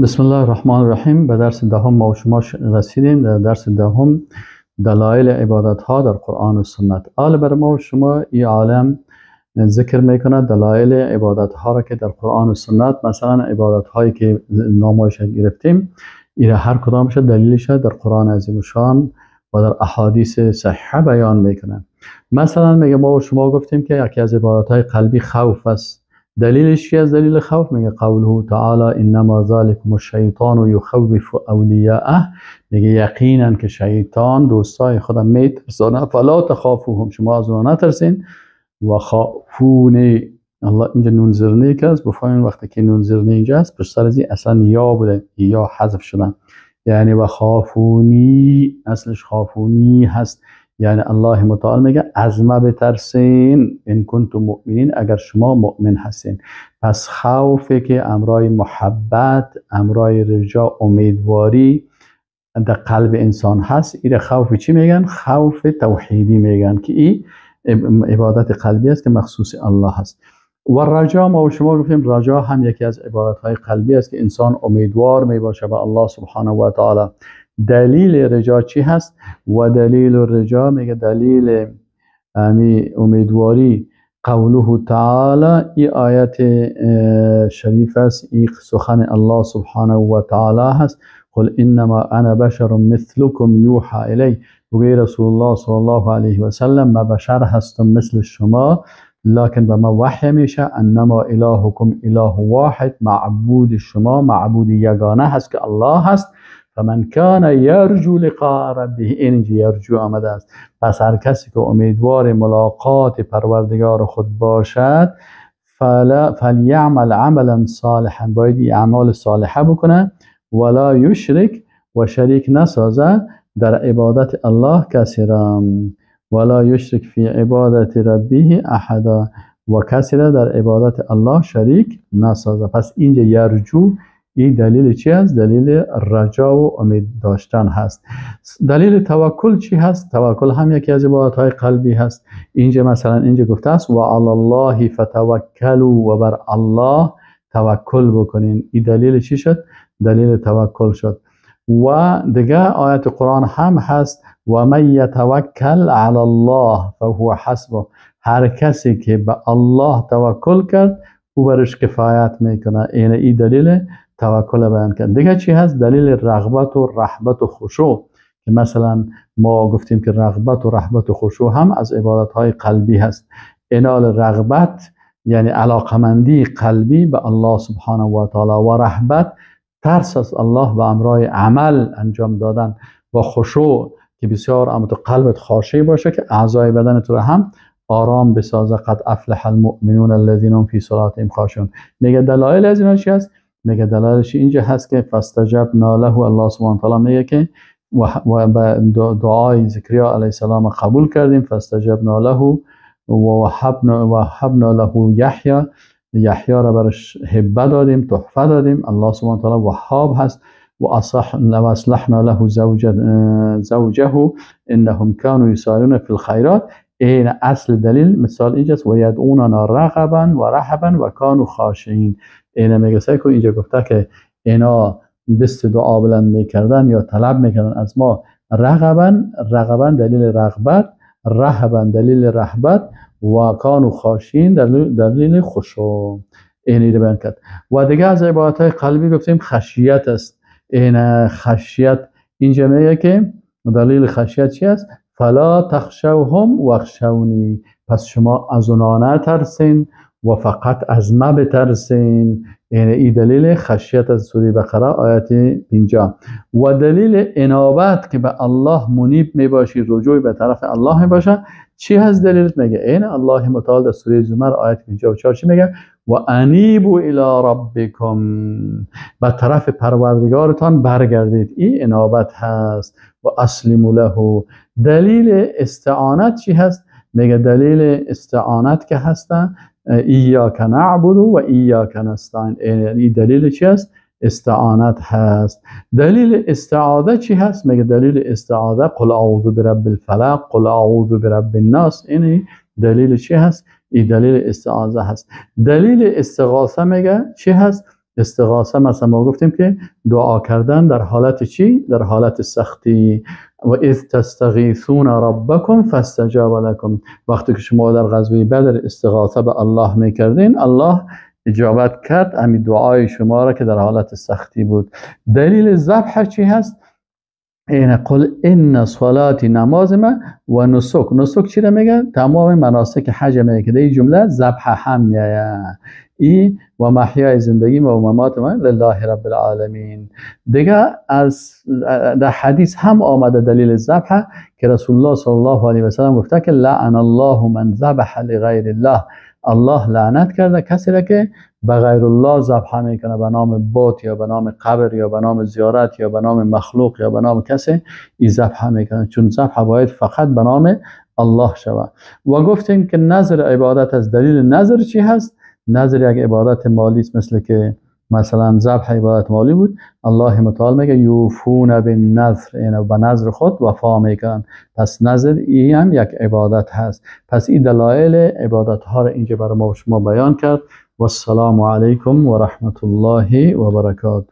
بسم الله الرحمن الرحیم. به درس دهم ما و شما رسیدیم. در درس دهم دلایل عبادت ها در قرآن و سنت. حال بر ما و شما این عالم ذکر میکنه دلایل عبادت ها را که در قرآن و سنت، مثلا عبادت هایی که نامش گرفتیم، این هر کدامش دلیلش در قرآن عظیم شان و در احادیث صحیحه بیان میکنه. مثلا میگه ما و شما گفتیم که یکی از عبادت های قلبی خوف است. دلیلش چی از دلیل خوف؟ میگه قوله تعالی انما ذالکم الشیطان یخوف اولیاءه. میگه یقینا که شیطان دوستای خودم میترسونه، فلا تخافوهم، شما از اونها نترسین، و خافونی. الله اینجا نون زرنی که است، بفهمین وقتی که نون زرنی اینجا است پشت سر ازی اصلا یا بوده، یا حذف شدن، یعنی و خافونی، اصلش خافونی هست. یعنی الله متعال میگه از ما بترسین ان کنتم مؤمنین، اگر شما مؤمن هستین. پس خوفی که امرای محبت، امرای رجا، امیدواری در قلب انسان هست، این خوف چی میگن؟ خوف توحیدی میگن که این عبادت قلبی است که مخصوص الله هست. و رجا، ما و شما گفتیم رجا هم یکی از عبادت های قلبی است که انسان امیدوار می باشه به الله سبحانه و تعالی. دلیل رجا چی هست؟ و دلیل رجا میگه دلیل امیدواری قوله تعالی، این آیت شریف است، این سخن الله سبحانه و تعالی هست. قل انما انا بشر مثلكم یوحى الی. بگوی رسول الله صلی الله علیه و سلم من بشر هستم مثل شما، لکن به ما وحی میشه انما الهکم اله واحد، معبود شما معبود یگانه هست که الله هست. فمن کان یرجو لقاء ربه، اینجا یرجو آمده است. پس هر کسی که امیدوار ملاقات پروردگار خود باشد، فلیعمل عملا صالحا، باید اعمال صالحه بکنه، ولا یشرک، و شریک نسازه در عبادت الله کسی را، ولا یشرک فی عبادت ربه احدا، و کسی را در عبادت الله شریک نسازه. پس اینجا یرجو، این دلیل چی هست؟ دلیل رجا و امید داشتن هست. دلیل توکل چی هست؟ توکل هم یکی از عبادت های قلبی هست. اینجا مثلا اینجا گفته است و علی الله فتوکلوا، و بر الله توکل بکنین. این دلیل چی شد؟ دلیل توکل شد. و دیگه آیت قرآن هم هست و من یتوکل علی الله فهو حسبه. هر کسی که به الله توکل کرد او برش کفایت میکنه. این دلیل توکل بیان کرد. دیگه چی هست؟ دلیل رغبت و رهبت و خشوع، که مثلا ما گفتیم که رغبت و رهبت و خشوع هم از عبادت های قلبی هست. انال رغبت یعنی علاقمندی قلبی به الله سبحانه و تعالی، و رهبت ترس از الله و امرای عمل انجام دادن، و خشوع که بسیار اما تو قلبت خاشع باشه که اعضای بدنت رو هم آرام بسازه. قد افلح المؤمنون الذين هم فی صلاتهم خاشعون. میگه دلایل از اینا چی هست؟ میگه دلایلش اینجا هست که فاستجبنا له، الله سبحانه تعالی میگه که و دعای زکریا علیه السلام قبول کردیم. فاستجبنا له و وهبنا له یحیی، یحیی را برش هبه دادیم، تحفه دادیم. الله سبحانه تعالی وهاب هست. و اصلحنا له زوجه انهم كانوا يسارعون في الخيرات. این اصل دلیل مثال اینجاست و یدعوننا رغبا و رهبا و كانوا خاشعین. این میگه که اینجا گفته که اینا دست دعا بلند میکردن یا طلب میکردن از ما، رغبا دلیل رغبت، رهبا دلیل رهبت، و کانوا خاشعین دلیل خشوع. این رو بیان کرد. و دیگه از عبادت‌های قلبی گفتیم خشیت است. این خشیت اینجا میگه که دلیل خشیت چی است؟ فلا تخشوهم واخشونی. پس شما از اونها نترسین و فقط از ما بترسین. این دلیل خشیت از سوره بقره آیت 50. و دلیل انابت که به الله منیب میباشی، رجوع به طرف الله میباشه. چی هست دلیلت؟ میگه این الله متعال در سوره زمر آیت 54 چی میگه؟ و انیبوا الی ربکم، به طرف پروردگارتان برگردید. این انابت هست. و اسلموا له. دلیل استعانت چی هست؟ میگه دلیل استعانت که هستن ایاک نعبد و ایاک نستعین. این دلیل چی هست؟ استعانت هست. دلیل استعاذه چی هست؟ میگه دلیل استعاذه قل اعوذ برب الفلق، قل اعوذ برب الناس. این دلیل چی هست؟ این دلیل استعاذه هست. دلیل استغاثه میگه چی هست؟ استغاثه مثلا ما گفتیم که دعا کردن در حالت چی؟ در حالت سختی. و اذ تستغیثون ربکم فاستجاب لکم، وقتی که شما در غزوه بدر استغاثه به الله میکردین، الله اجابت کرد همین دعای شما را که در حالت سختی بود. دلیل ذبح چی هست؟ این قل ان صلاتی، نماز من، و نسک چی را میگن؟ تمام مناسک حج میگه که این جمله ذبح هم میایه. ای و محیای زندگی و ممات من لله رب العالمین. دیگه از در حدیث هم آمده دلیل ذبح که رسول الله صلی الله علیه و سلم گفته که لعن الله من ذبح لغیر الله، الله لعنت کرده کسی را که به غیر الله ذبح میکنه، به نام بت یا به نام قبر یا به نام زیارت یا به نام مخلوق یا به نام کسی، این ذبح میکنه، چون ذبح باید فقط به نام الله شود. و گفتیم که نظر عبادت از دلیل نظر چی هست؟ نظر یک عبادت مالی است، مثل که مثلا ذبح عبادت مالی بود، الله متعال میگه یوفون بالنذر، یعنی به نظر خود وفا میکنن. پس نظر این هم یک عبادت هست. پس این دلایل عبادت ها را اینجا برای ما و شما بیان کرد. و السلام علیکم و رحمت الله و برکاته.